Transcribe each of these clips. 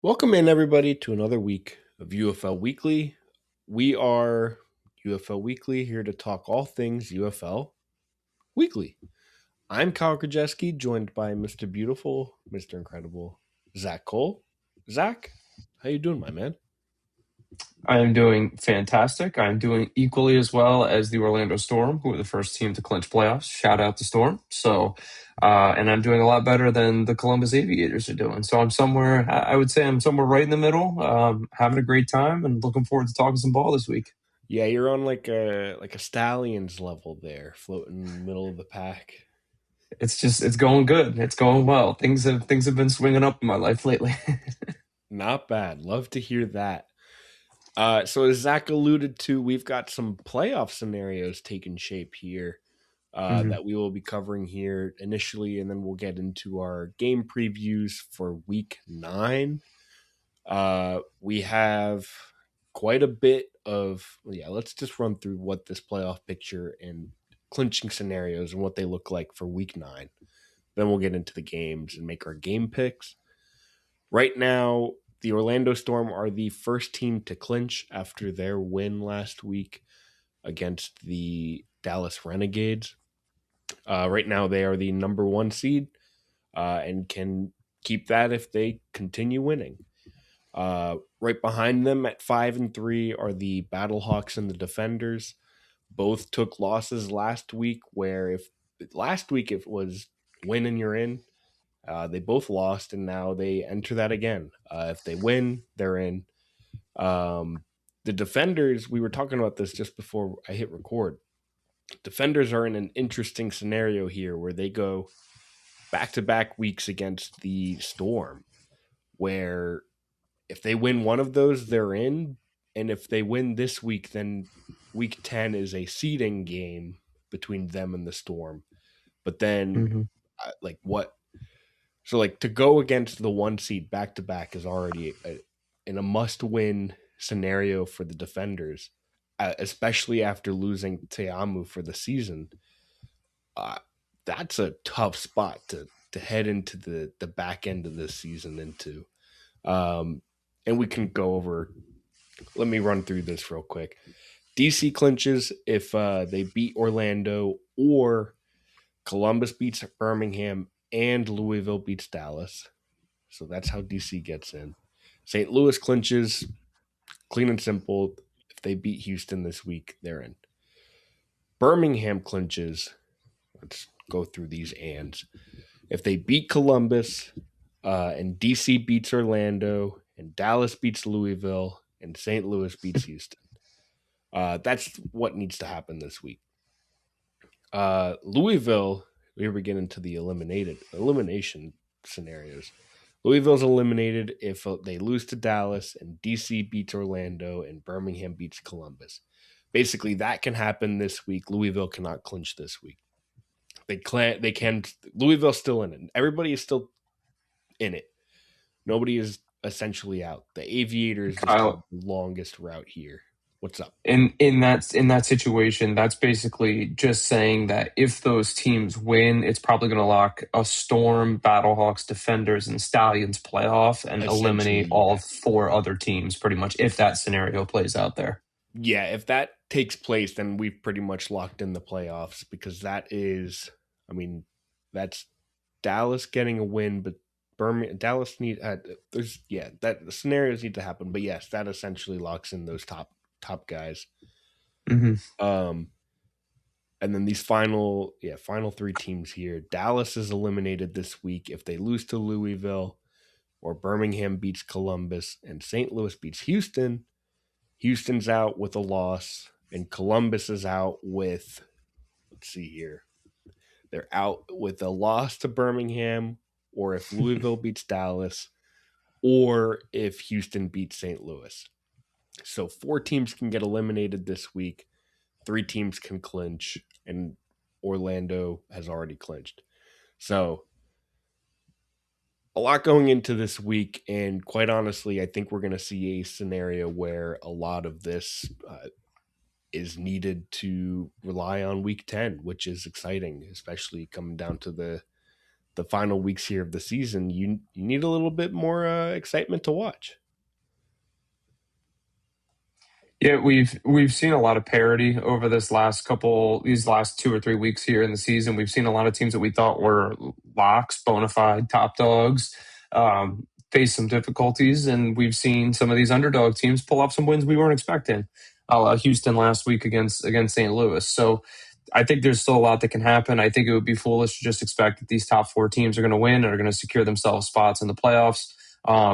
Welcome in, everybody, to another week of UFL Weekly. We are UFL Weekly here to talk all things UFL Weekly. I'm Kyle Krajewski, joined by Mr. Beautiful, Mr. Incredible, Zach Cole. Zach, how you doing, my man? I am doing fantastic. I'm doing equally as well as the Orlando Storm, who were the first team to clinch playoffs. Shout out the Storm. And I'm doing a lot better than the Columbus Aviators are doing. So I'm somewhere, I would say I'm somewhere right in the middle, having a great time and looking forward to talking some ball this week. Yeah, you're on like a Stallions level there, floating in the middle of the pack. It's going good. It's going well. Things have been swinging up in my life lately. Not bad. Love to hear that. So as Zach alluded to, we've got some playoff scenarios taking shape here. Mhm. That we will be covering here initially, and then we'll get into our game previews for week 9. We have quite a bit of, yeah, let's just run through what this playoff picture and clinching scenarios and what they look like for week 9. Then we'll get into the games and make our game picks. Right now, the Orlando Storm are the first team to clinch after their win last week against the Dallas Renegades. Right now, they are the number 1 seed and can keep that if they continue winning. Right behind them at 5-3 are the Battlehawks and the Defenders. Both took losses last week. Where if last week it was win and you're in, they both lost, and now they enter that again. If they win, they're in. The Defenders, we were talking about this just before I hit record. Defenders are in an interesting scenario here where they go back to back weeks against the Storm, where if they win one of those, they're in. And if they win this week, then week 10 is a seeding game between them and the Storm. But then, Mhm. like, what? So, like, to go against the 1 seed back to back is already in a must win scenario for the Defenders, especially after losing Teamu for the season. Uh, that's a tough spot to head into the back end of this season into. Um, and we can go over. Let me run through this real quick. DC clinches if they beat Orlando, or Columbus beats Birmingham and Louisville beats Dallas. So that's how DC gets in. St. Louis clinches, clean and simple. If they beat Houston this week, they're in. Birmingham clinches. Let's go through these ands. If they beat Columbus, and DC beats Orlando, and Dallas beats Louisville, and St. Louis beats Houston, that's what needs to happen this week. Louisville, here we get into the elimination scenarios. Louisville's eliminated if they lose to Dallas, and DC beats Orlando, and Birmingham beats Columbus. Basically, that can happen this week. Louisville cannot clinch this week. They can. Louisville's still in it. Everybody is still in it. Nobody is essentially out. The Aviators just have Kyle, the longest route here. What's up? in that situation, that's basically just saying that if those teams win, it's probably going to lock a Storm, Battlehawks, Defenders, and Stallions playoff and eliminate Essentially, all yeah. four other teams pretty much if that scenario plays out there. Yeah, if that takes place, then we've pretty much locked in the playoffs, because that is, I mean, that's Dallas getting a win, but Birmingham, Dallas need there's yeah that the scenarios need to happen, but yes, that essentially locks in those top guys. Hmm. Um, and then these final 3 teams here. Dallas is eliminated this week if they lose to Louisville, or Birmingham beats Columbus, and St. Louis beats Houston. Houston's out with a loss, and Columbus is out with, let's see here, they're out with a loss to Birmingham, or if Louisville beats Dallas, or if Houston beats St. Louis. So 4 teams can get eliminated this week, 3 teams can clinch, and Orlando has already clinched. So a lot going into this week, and quite honestly, I think we're going to see a scenario where a lot of this is needed to rely on week 10, which is exciting, especially coming down to the final weeks here of the season, you need a little bit more excitement to watch. Yeah, we've seen a lot of parity over these last 2 or 3 weeks here in the season. We've seen a lot of teams that we thought were locks, bona fide top dogs, face some difficulties, and we've seen some of these underdog teams pull off some wins we weren't expecting. Houston last week against St. Louis. So I think there's still a lot that can happen. I think it would be foolish to just expect that these top four teams are going to win and are going to secure themselves spots in the playoffs.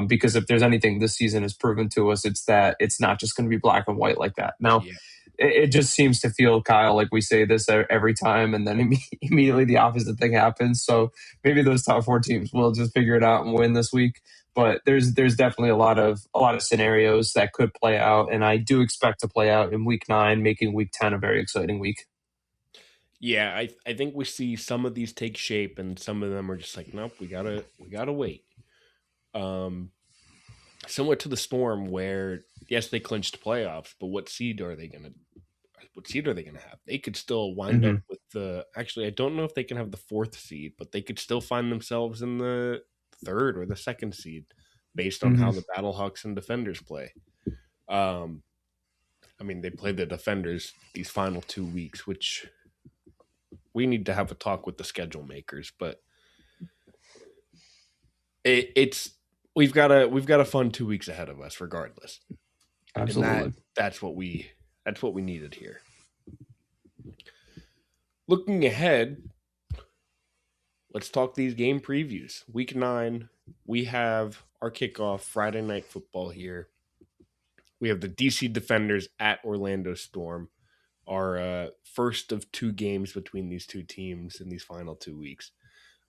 Because if there's anything this season has proven to us, it's that it's not just going to be black and white like that. Now, Yeah. it just seems to feel, Kyle, like we say this every time, and then immediately the opposite thing happens. So maybe those top four teams will just figure it out and win this week. But there's definitely a lot of scenarios that could play out, and I do expect to play out in week 9, making week 10 a very exciting week. Yeah, I think we see some of these take shape, and some of them are just like, nope, we gotta wait. Um, Similar to the Storm, where yes, they clinched playoffs, but what seed are they gonna have? They could still wind up Hmm. with the. Actually, I don't know if they can have the fourth seed, but they could still find themselves in the third or the second seed, based on how Hmm. the Battlehawks and Defenders play. Um, I mean, they played the Defenders these final 2 weeks, which we need to have a talk with the schedule makers, but it's we've got a fun 2 weeks ahead of us regardless, and Absolutely. that's what we needed here. Looking ahead, let's talk these game previews. Week 9, we have our kickoff Friday night football here. We have the DC Defenders at Orlando Storm, our first of 2 games between these two teams in these final 2 weeks.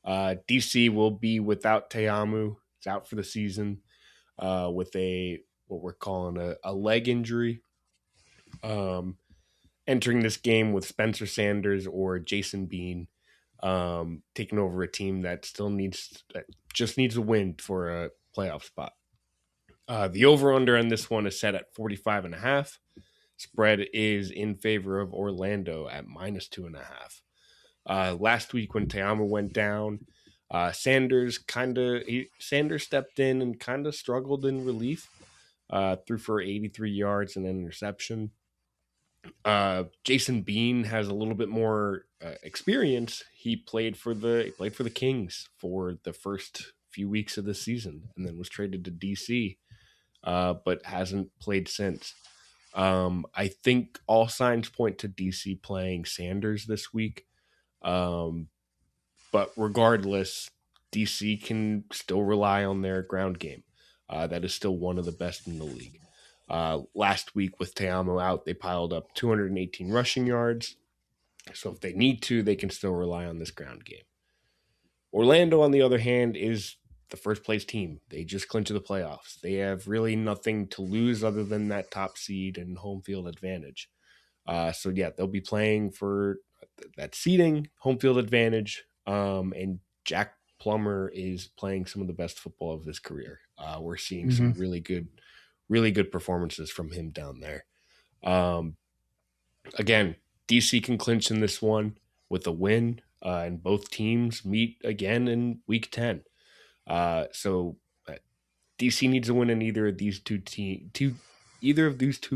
DC will be without Teamu. It's out for the season with what we're calling a leg injury. Um, Entering this game with Spencer Sanders or Jason Bean, taking over a team that just needs a win for a playoff spot. The over under on this one is set at 45.5. Spread is in favor of Orlando at -2.5. Last week when Teamu went down, Sanders stepped in and kind of struggled in relief. Threw for 83 yards and an interception. Jason Bean has a little bit more experience. He played for the Kings for the first few weeks of the season, and then was traded to DC, but hasn't played since. I think all signs point to DC playing Sanders this week. Um, but regardless, DC can still rely on their ground game. That is still one of the best in the league. Last week with Teamo out, they piled up 218 rushing yards. So if they need to, they can still rely on this ground game. Orlando, on the other hand, is the first place team. They just clinched the playoffs. They have really nothing to lose other than that top seed and home field advantage. So yeah, they'll be playing for that seeding, home field advantage, and Jack Plummer is playing some of the best football of his career. We're seeing Hmm. some really good performances from him down there. Um, Again, DC can clinch in this one with a win, and both teams meet again in Week 10. So DC needs a win in either of these two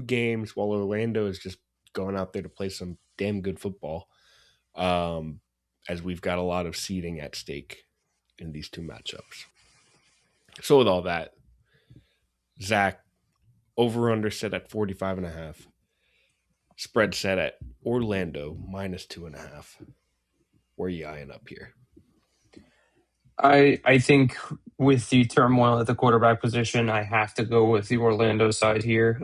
games, while Orlando is just going out there to play some damn good football. Um, as we've got a lot of seeding at stake in these two matchups. So with all that, Zach, over under set at 45.5. Spread set at Orlando -2.5. Where are you eyeing up here? I think with the turmoil at the quarterback position, I have to go with the Orlando side here.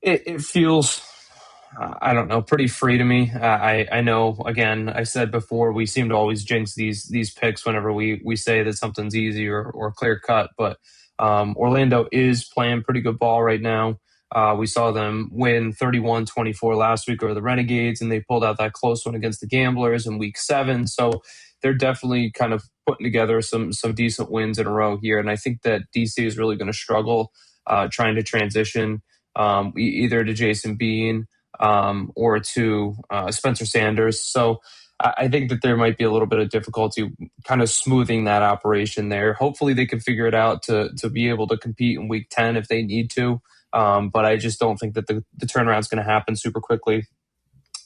It feels, I don't know, pretty free to me. I know, again, I said before, we seem to always jinx these picks whenever we say that something's easy or clear cut. But Orlando is playing pretty good ball right now. We saw them win 31-24 last week over the Renegades, and they pulled out that close one against the Gamblers in week 7. So they're definitely kind of putting together some decent wins in a row here. And I think that DC is really going to struggle trying to transition either to Jason Bean or to Spencer Sanders. So I think that there might be a little bit of difficulty kind of smoothing that operation there. Hopefully they can figure it out to be able to compete in week 10 if they need to. But I just don't think that the turnaround is going to happen super quickly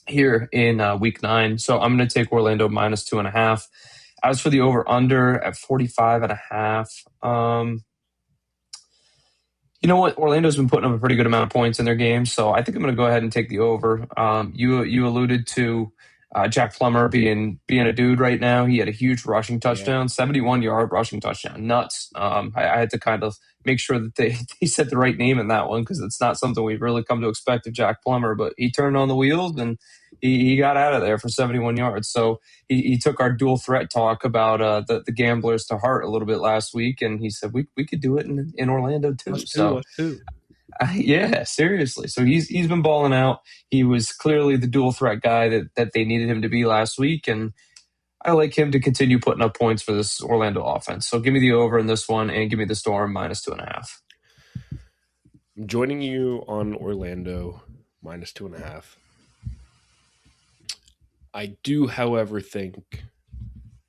here in week 9. So I'm going to take Orlando minus 2.5. As for the over under at 45.5, you know what? Orlando's been putting up a pretty good amount of points in their games, so I think I'm going to go ahead and take the over. You alluded to Jack Plummer being a dude right now. He had a huge rushing touchdown, 71-yard rushing touchdown, nuts. I had to kind of make sure that they said the right name in that one because it's not something we've really come to expect of Jack Plummer. But he turned on the wheels and he got out of there for 71 yards. So he took our dual threat talk about the gamblers to heart a little bit last week, and he said we could do it in Orlando too. Us too. Yeah, seriously. So he's been balling out. He was clearly the dual threat guy that they needed him to be last week, and I like him to continue putting up points for this Orlando offense. So give me the over in this one, and give me the Storm minus 2.5. I'm joining you on Orlando minus 2.5. I do, however, think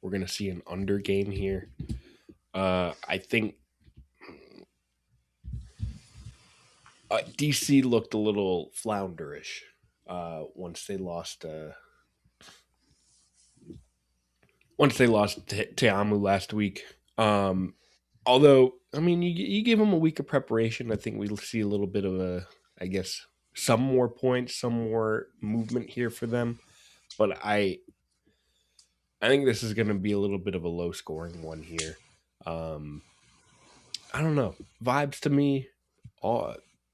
we're going to see an under game here. I think DC looked a little flounderish once they lost Teamu last week. Although, I mean, you give them a week of preparation, I think we'll see a little bit of some more points, some more movement here for them. But I think this is going to be a little bit of a low scoring one here. I don't know. Vibes to me,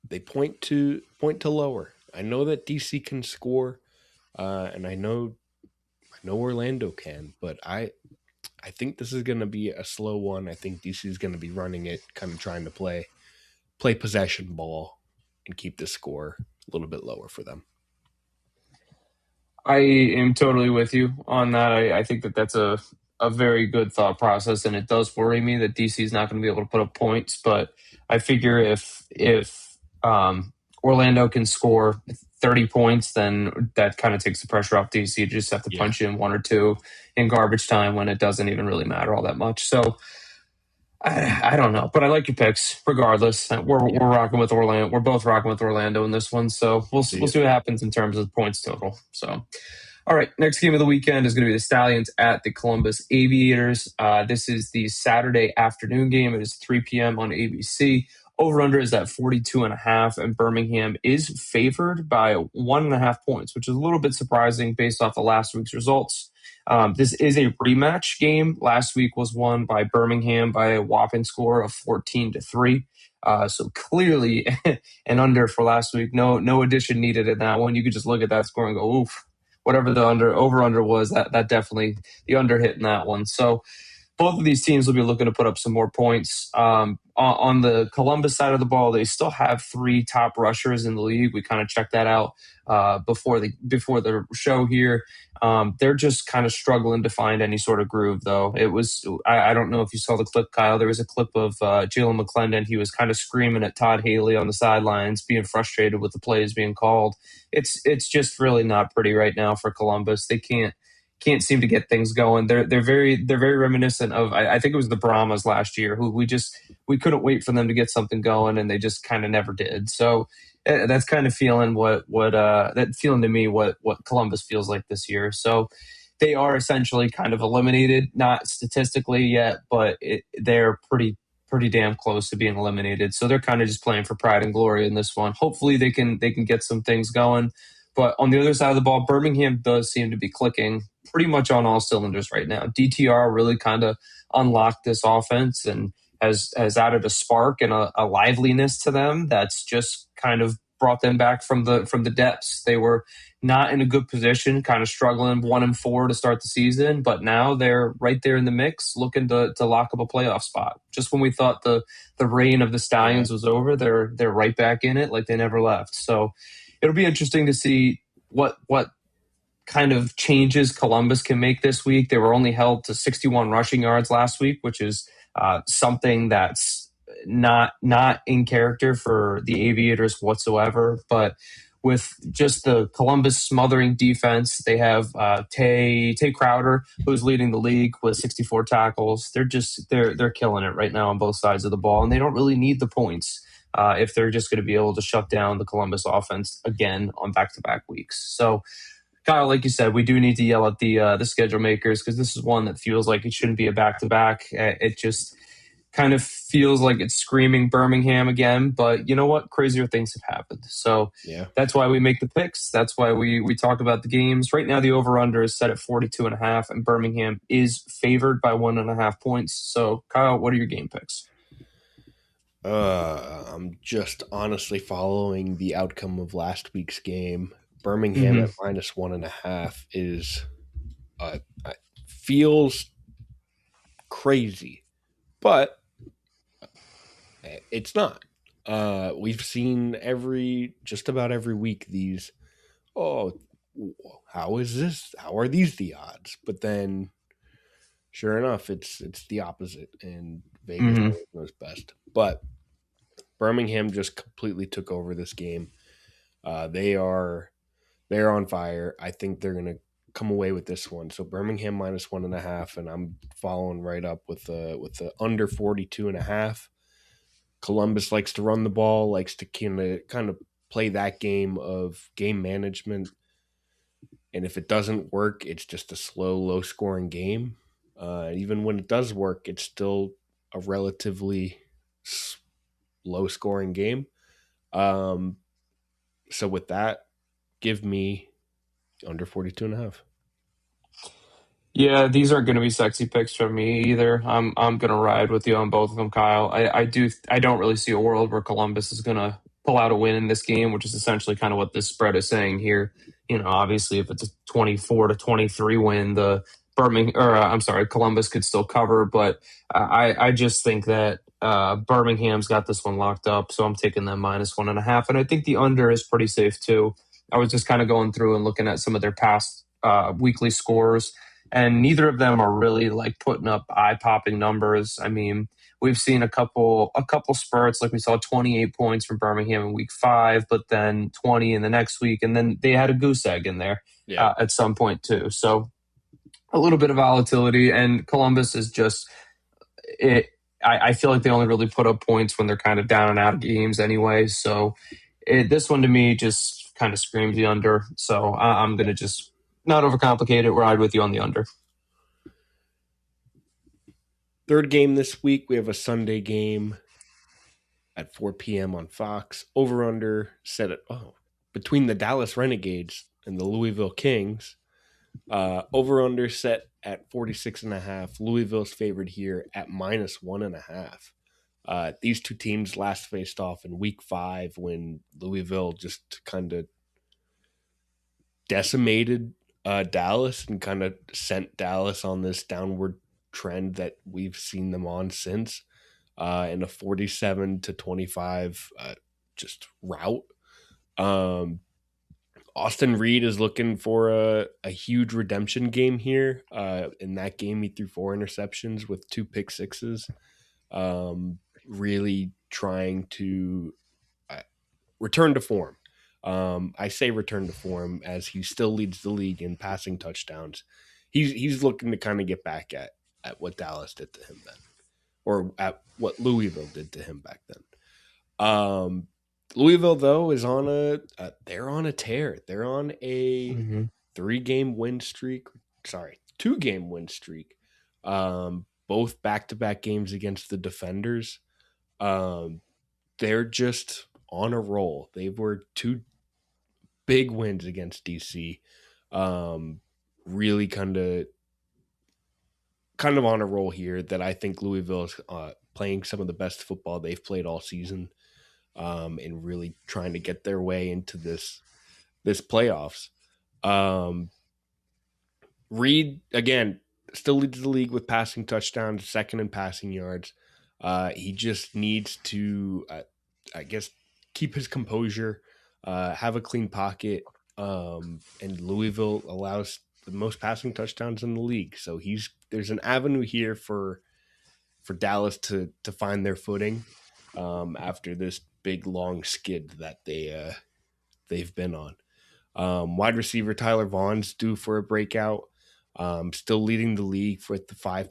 they point to lower. I know that DC can score, and I know Orlando can, but I think this is going to be a slow one. I think DC is going to be running it, kind of trying to play possession ball and keep the score a little bit lower for them. I am totally with you on that. I think that that's a very good thought process, and it does worry me that DC is not going to be able to put up points. But I figure if Orlando can score 30 points, then that kind of takes the pressure off DC. You just have to punch in one or two in garbage time when it doesn't even really matter all that much. So I don't know, but I like your picks regardless. We're rocking with Orlando. We're both rocking with Orlando in this one. So we'll see what happens in terms of points total. So, all right, next game of the weekend is going to be the Stallions at the Columbus Aviators. This is the Saturday afternoon game. It is 3 p.m. on ABC. Over-under is at 42.5, and Birmingham is favored by 1.5 points, which is a little bit surprising based off of last week's results. This is a rematch game. Last week was won by Birmingham by a whopping score of 14-3. So clearly an under for last week. No addition needed in that one. You could just look at that score and go, oof. Whatever the over-under was, that definitely the under hit in that one. So both of these teams will be looking to put up some more points. On the Columbus side of the ball, they still have 3 top rushers in the league. We kind of checked that out before the show here. They're just kind of struggling to find any sort of groove, though. It was I don't know if you saw the clip, Kyle. There was a clip of Jalen McClendon. He was kind of screaming at Todd Haley on the sidelines, being frustrated with the plays being called. It's just really not pretty right now for Columbus. They can't seem to get things going. They're very reminiscent of I think it was the Brahmas last year, who we couldn't wait for them to get something going, and they just kind of never did. So that's kind of feeling what to me what Columbus feels like this year. So they are essentially kind of eliminated, not statistically yet, but they're pretty damn close to being eliminated. So they're kind of just playing for pride and glory in this one. Hopefully they can get some things going. But on the other side of the ball, Birmingham does seem to be clicking pretty much on all cylinders right now. DTR really kind of unlocked this offense and has added a spark and a liveliness to them that's just kind of brought them back from the depths. They were not in a good position, kind of struggling 1-4 to start the season, but now they're right there in the mix, looking to lock up a playoff spot. Just when we thought the reign of the Stallions was over, they're right back in it like they never left. So it'll be interesting to see what kind of changes Columbus can make this week. They were only held to 61 rushing yards last week, which is something that's not in character for the Aviators whatsoever. But with just the Columbus smothering defense. They have Tay Crowder, who's leading the league with 64 tackles. They're killing it right now on both sides of the ball, and they don't really need the points if they're just going to be able to shut down the Columbus offense again on back-to-back weeks. So, Kyle, like you said, we do need to yell at the schedule makers, because this is one that feels like it shouldn't be a back-to-back. It just kind of feels like it's screaming Birmingham again. But you know what? Crazier things have happened. So Yeah. that's why we make the picks. That's why we talk about the games. Right now, the over-under is set at 42.5, and Birmingham is favored by 1.5 points. So, Kyle, what are your game picks? I'm just honestly following the outcome of last week's game. Birmingham Mm-hmm. at -1.5 is feels crazy, but it's not. We've seen just about every week these. Oh, how is this? How are these the odds? But then, sure enough, it's the opposite, and Vegas Mm-hmm. always knows best. But Birmingham just completely took over this game. They're on fire. I think they're gonna come away with this one. So Birmingham -1.5, and I'm following right up with the under 42.5. Columbus likes to run the ball, likes to kind of play that game of game management, and if it doesn't work, it's just a slow, low scoring game. Even when it does work, it's still a relatively low scoring game. Um, so with that, give me under 42.5. Yeah, these aren't going to be sexy picks from me either. I'm going to ride with you on both of them, Kyle. I don't really see a world where Columbus is going to pull out a win in this game, which is essentially kind of what this spread is saying here. Obviously, if it's a 24-23 win, the Columbus could still cover, but I just think that Birmingham's got this one locked up, so I'm taking them -1.5, and I think the under is pretty safe too. I was just kind of going through and looking at some of their past weekly scores, and neither of them are really like putting up eye-popping numbers. I mean, we've seen a couple spurts, like we saw 28 points from Birmingham in week 5, but then 20 in the next week, and then they had a goose egg in there Yeah. at some point too. So a little bit of volatility, and Columbus is just it. I feel like they only really put up points when they're kind of down and out of games anyway. So this one to me just kind of screams the under. So I'm going to just not overcomplicate it, ride with you on the under. Third game this week, we have a Sunday game at 4 p.m. on Fox. Over under set at between the Dallas Renegades and the Louisville Kings. Over under set at 46.5. Louisville's favored here at -1.5. These two teams last faced off in week 5 when Louisville just kind of decimated Dallas and kind of sent Dallas on this downward trend that we've seen them on since, in a 47-25 just route. Austin Reed is looking for a huge redemption game here. In that game, he threw 4 interceptions with 2 pick sixes. Really trying to return to form. I say return to form as he still leads the league in passing touchdowns. He's looking to kind of get back at what Dallas did to him then, or at what Louisville did to him back then. Louisville though is on they're on a tear. They're on a Mm-hmm. 3-game win streak. Sorry, 2-game win streak. Both back-to-back games against the Defenders. They're just on a roll. They were 2 big wins against DC. Really kind of on a roll here that I think Louisville is playing some of the best football they've played all season, and really trying to get their way into this playoffs. Reed again still leads the league with passing touchdowns, second in passing yards. He just needs to, I guess, keep his composure, have a clean pocket, and Louisville allows the most passing touchdowns in the league. So there's an avenue here for Dallas to find their footing, after this big long skid that they've been on. Wide receiver Tyler Vaughn's due for a breakout. Still leading the league with the 5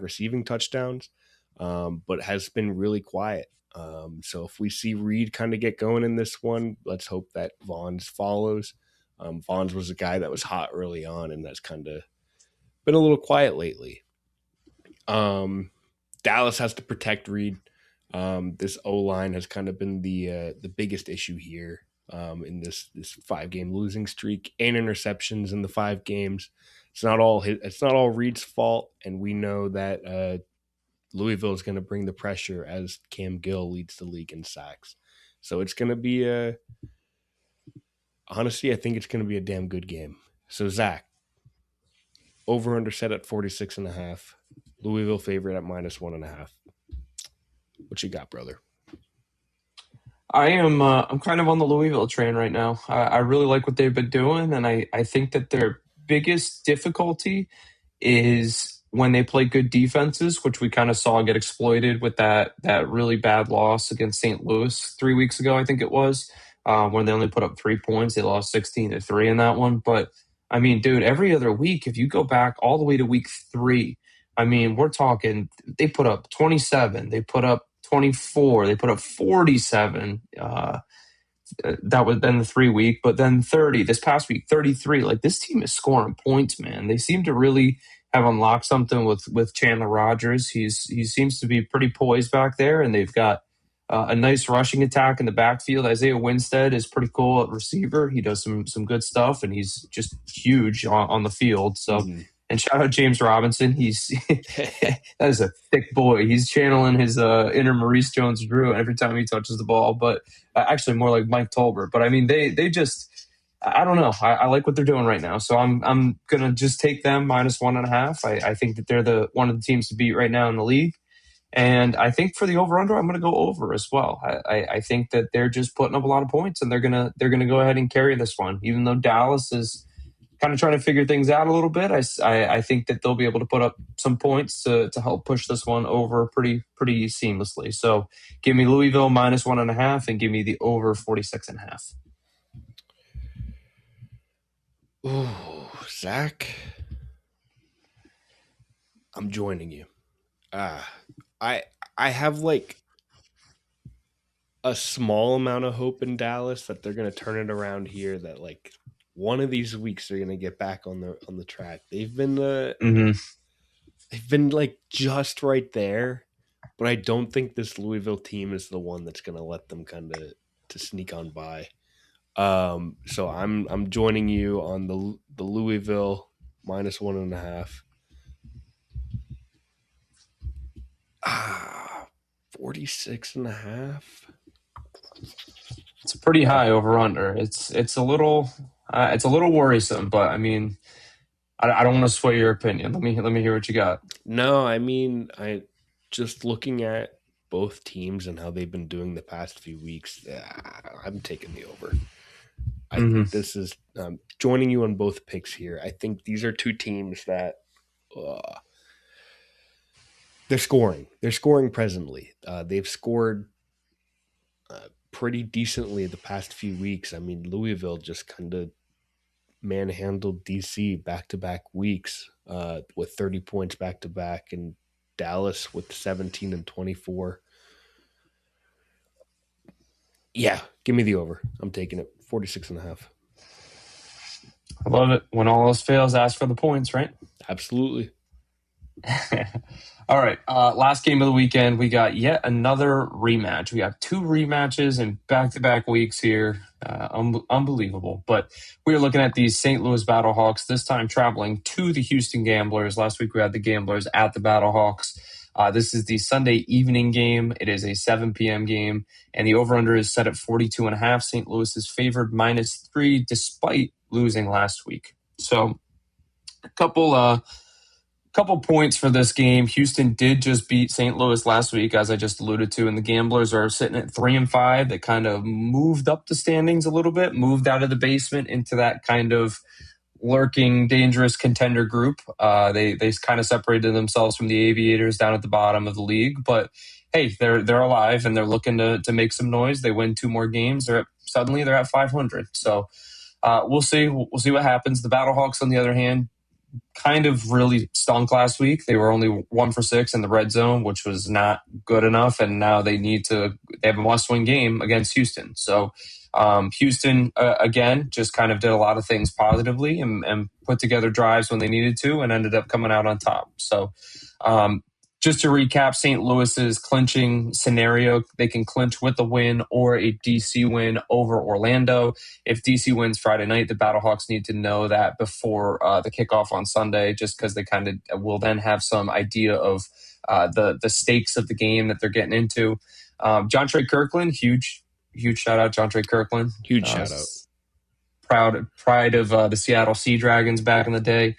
receiving touchdowns, but has been really quiet. So if we see Reed kind of get going in this one, let's hope that Vaughn's follows. Vaughn's was a guy that was hot early on, and that's kind of been a little quiet lately. Dallas has to protect Reed. This O-line has kind of been the biggest issue here in this 5-game losing streak, and interceptions in the 5 games. It's not all Reed's fault, and we know that Louisville is going to bring the pressure as Cam Gill leads the league in sacks. So it's going to be honestly, I think it's going to be a damn good game. So Zach, over under set at 46.5. Louisville favorite at -1.5. What you got, brother? I'm kind of on the Louisville train right now. I really like what they've been doing, and I think that their biggest difficulty is when they play good defenses, which we kind of saw get exploited with that really bad loss against St. Louis 3 weeks ago, I think it was, when they only put up 3 points. They lost 16-3 in that one. But I mean, dude, every other week, if you go back all the way to week 3, I mean, we're talking they put up 27, they put up 24, they put up 47. That was then the 3 week, but then 30 this past week, 33. Like, this team is scoring points, man. They seem to really have unlocked something with Chandler Rogers. He seems to be pretty poised back there, and they've got a nice rushing attack in the backfield. Isaiah Winstead is pretty cool at receiver. He does some good stuff, and he's just huge on the field. So. And shout out James Robinson. That is a thick boy. He's channeling his inner Maurice Jones-Drew every time he touches the ball. But actually, more like Mike Tolbert. But I mean, they just, I don't know. I like what they're doing right now. So I'm gonna just take them -1.5. I think that they're one of the teams to beat right now in the league. And I think for the over/under, I'm going to go over as well. I think that they're just putting up a lot of points, and they're gonna go ahead and carry this one, even though Dallas is kind of trying to figure things out a little bit. I think that they'll be able to put up some points to help push this one over pretty seamlessly. So give me Louisville -1.5 and give me the over 46.5. Ooh, Zach, I'm joining you. I have like a small amount of hope in Dallas that they're going to turn it around here. That like one of these weeks they're going to get back on the track. They've been they've been like just right there, but I don't think this Louisville team is the one that's going to let them kind of to sneak on by. So I'm joining you on the Louisville -1.5. 46.5. It's a pretty high over under. It's a little worrisome, but I mean, I don't want to sway your opinion. Let me hear what you got. No, I mean, I just looking at both teams and how they've been doing the past few weeks, I'm taking the over. I think this is joining you on both picks here. I think these are two teams that they're scoring. They're scoring presently. They've scored pretty decently the past few weeks. I mean, Louisville just kind of manhandled DC back-to-back weeks with 30 points back-to-back, and Dallas with 17 and 24. Yeah, give me the over. I'm taking it. 46.5. I love it. When all else fails, ask for the points, right? Absolutely. All right. Last game of the weekend, we got yet another rematch. We got 2 rematches in back-to-back weeks here. Unbelievable. But we are looking at the St. Louis Battlehawks, this time traveling to the Houston Gamblers. Last week we had the Gamblers at the Battlehawks. This is the Sunday evening game. It is a 7 p.m. game, and the over-under is set at 42.5. St. Louis is favored -3 despite losing last week. So a couple points for this game. Houston did just beat St. Louis last week, as I just alluded to, and the Gamblers are sitting at 3-5. They kind of moved up the standings a little bit, moved out of the basement into that kind of lurking, dangerous contender group. They kind of separated themselves from the Aviators down at the bottom of the league, but hey, they're alive and they're looking to make some noise. They win 2 more games, suddenly they're at 500. So we'll see. We'll see what happens. The Battlehawks, on the other hand, kind of really stunk last week. They were only 1 for 6 in the red zone, which was not good enough. And now they have a must-win game against Houston. So Houston, again, just kind of did a lot of things positively and put together drives when they needed to and ended up coming out on top. So just to recap St. Louis's clinching scenario, they can clinch with a win or a DC win over Orlando. If DC wins Friday night, the Battlehawks need to know that before the kickoff on Sunday, just because they kind of will then have some idea of the stakes of the game that they're getting into. John Trey Kirkland, huge shout out, John Trey Kirkland. Huge shout out. Pride of the Seattle Sea Dragons back in the day.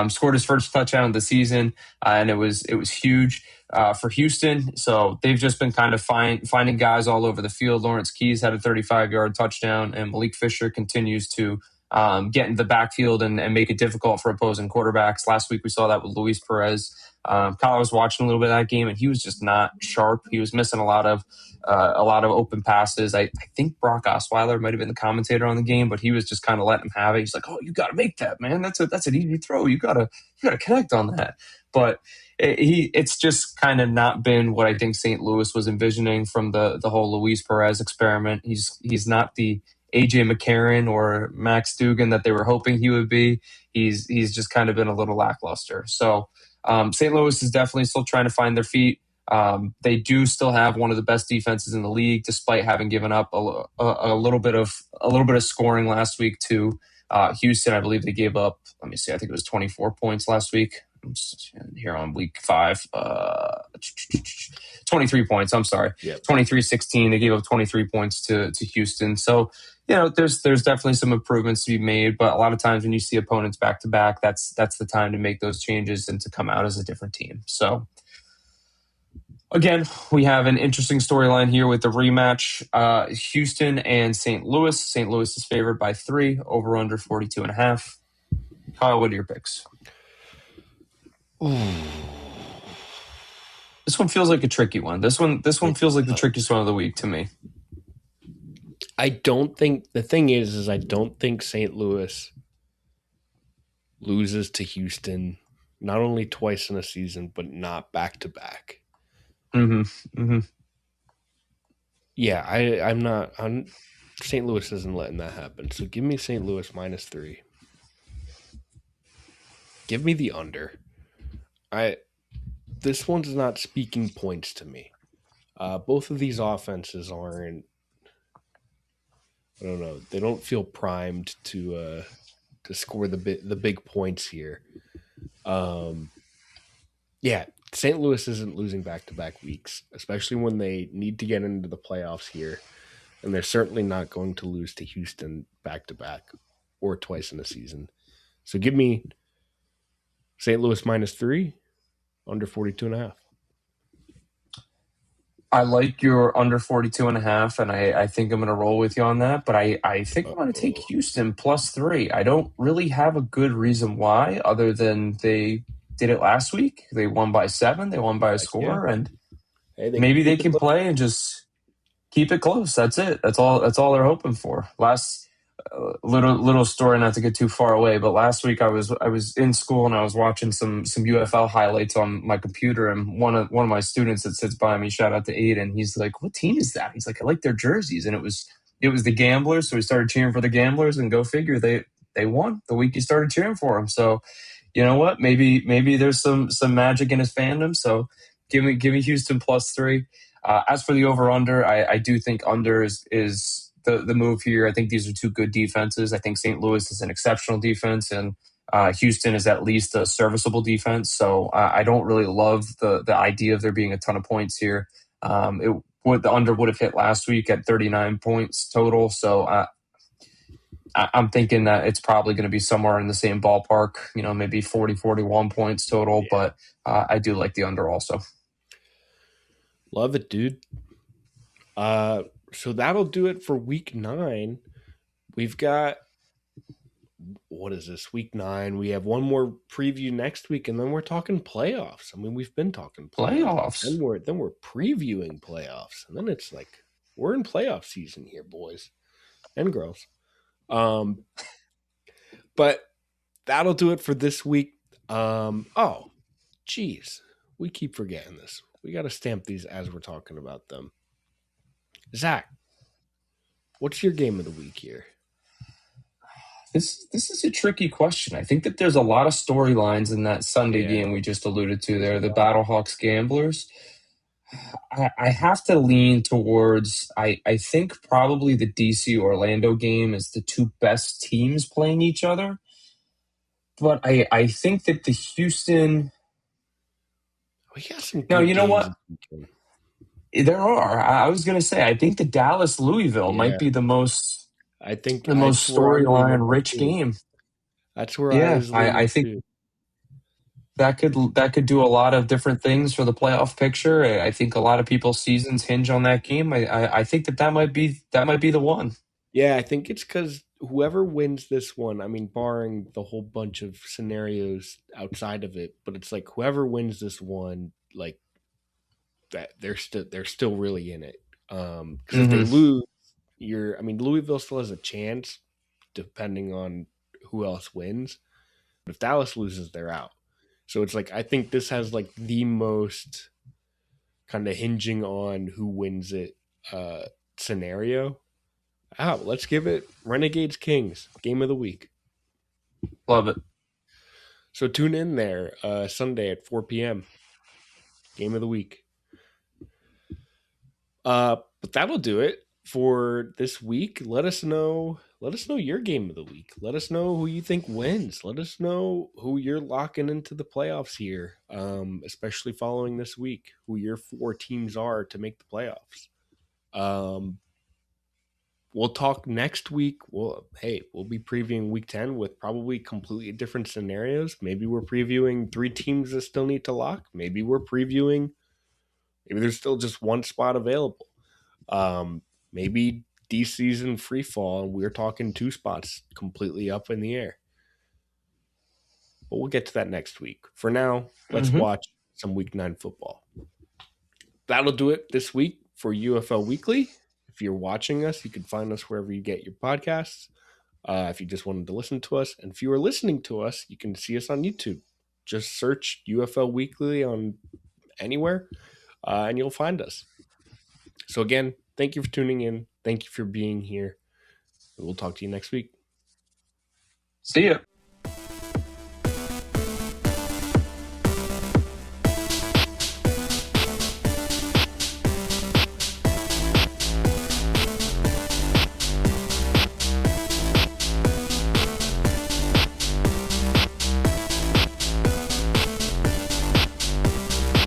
Scored his first touchdown of the season, and it was huge for Houston. So they've just been kind of finding guys all over the field. Lawrence Keys had a 35-yard touchdown, and Malik Fisher continues to get in the backfield and make it difficult for opposing quarterbacks. Last week we saw that with Luis Perez. Kyle was watching a little bit of that game, and he was just not sharp. He was missing a lot of open passes. I think Brock Osweiler might have been the commentator on the game, but he was just kind of letting him have it. He's like, "Oh, you got to make that, man. That's an easy throw. You gotta connect on that." But it's just kind of not been what I think St. Louis was envisioning from the whole Luis Perez experiment. He's not the AJ McCarron or Max Dugan that they were hoping he would be. He's just kind of been a little lackluster. So St. Louis is definitely still trying to find their feet. They do still have one of the best defenses in the league, despite having given up a little bit of scoring last week to Houston. I believe they gave up. Let me see. I think it was 24 points last week. I'm here on week 5. 23 points. I'm sorry. Yep. 23-16. They gave up 23 points to Houston. So there's definitely some improvements to be made, but a lot of times when you see opponents back to back, that's the time to make those changes and to come out as a different team. So again, we have an interesting storyline here with the rematch. Houston and St. Louis. St. Louis is favored by 3, over under 42.5. Kyle, what are your picks? Ooh. This one feels like a tricky one. This one feels like the trickiest one of the week to me. I don't think the thing is I don't think St. Louis loses to Houston not only twice in a season, but not back to back. Yeah, I'm not. St. Louis isn't letting that happen. So give me St. Louis -3. Give me the under. This one's not speaking points to me. Both of these offenses aren't. I don't know. They don't feel primed to score the big points here. Yeah, St. Louis isn't losing back-to-back weeks, especially when they need to get into the playoffs here, and they're certainly not going to lose to Houston back-to-back or twice in a season. So give me St. Louis -3, under 42.5. I like your under 42.5, and I think I'm going to roll with you on that. But I think I'm going to take Houston +3. I don't really have a good reason why, other than they did it last week. They won by 7. They won by a score, and maybe they can play and just keep it close. That's it. That's all they're hoping for. Little story, not to get too far away, but last week I was in school and I was watching some UFL highlights on my computer, and one of my students that sits by me, shout out to Aiden, he's like, "What team is that?" He's like, "I like their jerseys," and it was the Gamblers, so we started cheering for the Gamblers, and go figure, they won the week you started cheering for them. So you know what? Maybe there's some magic in his fandom. So give me Houston +3. As for the over under, I do think under is the move here. I think these are two good defenses. I think St. Louis is an exceptional defense, and Houston is at least a serviceable defense. So I don't really love the idea of there being a ton of points here. The under would have hit last week at 39 points total. So I'm thinking that it's probably going to be somewhere in the same ballpark, maybe 40, 41 points total. Yeah. But I do like the under also. Love it, dude. So that'll do it for week 9. We've got what is this, week 9? We have one more preview next week, and then we're talking playoffs. I mean, we've been talking playoffs. Playoffs. Then we're previewing playoffs, and then it's like we're in playoff season here, boys and girls. But that'll do it for this week. Oh, geez, we keep forgetting this. We got to stamp these as we're talking about them. Zach, what's your game of the week here? This is a tricky question. I think that there's a lot of storylines in that Sunday Yeah, game we just alluded to there's a there, the lot. Battlehawks Gamblers. I have to lean towards, I think probably the DC Orlando game is the two best teams playing each other. But I think that the Houston. We got some No, good you know games what? this weekend. There are. I was going to say, I think the Dallas Louisville might Yeah, be the most I think the most that's where I'm leaning storyline on rich too. game. That's where I Yeah, was I leaning think too. that could do a lot of different things for the playoff picture. I think a lot of people's seasons hinge on that game. I think that might be the one. Yeah, I think it's because whoever wins this one, I mean, barring the whole bunch of scenarios outside of it, but it's like whoever wins this one, like that, they're still really in it. Because if they Hmm. lose, I mean, Louisville still has a chance, depending on who else wins. But if Dallas loses, they're out. So it's like I think this has like the most kind of hinging on who wins it scenario. Let's give it Renegades Kings game of the week. Love it. So tune in there Sunday at 4 p.m. Game of the week. But that'll do it for this week. Let us know. Let us know your game of the week. Let us know who you think wins. Let us know who you're locking into the playoffs here, especially following this week. Who your 4 teams are to make the playoffs. Um, we'll talk next week. We'll be previewing week 10 with probably completely different scenarios. Maybe we're previewing 3 teams that still need to lock. Maybe there's still just one spot available. Maybe DC's in free fall and we're talking 2 spots completely up in the air. But we'll get to that next week. For now, let's Hmm. watch some week 9 football. That'll do it this week for UFL Weekly. If you're watching us, you can find us wherever you get your podcasts. If you just wanted to listen to us, and if you are listening to us, you can see us on YouTube. Just search UFL Weekly on anywhere, and you'll find us. So again, thank you for tuning in. Thank you for being here. We'll talk to you next week. See ya.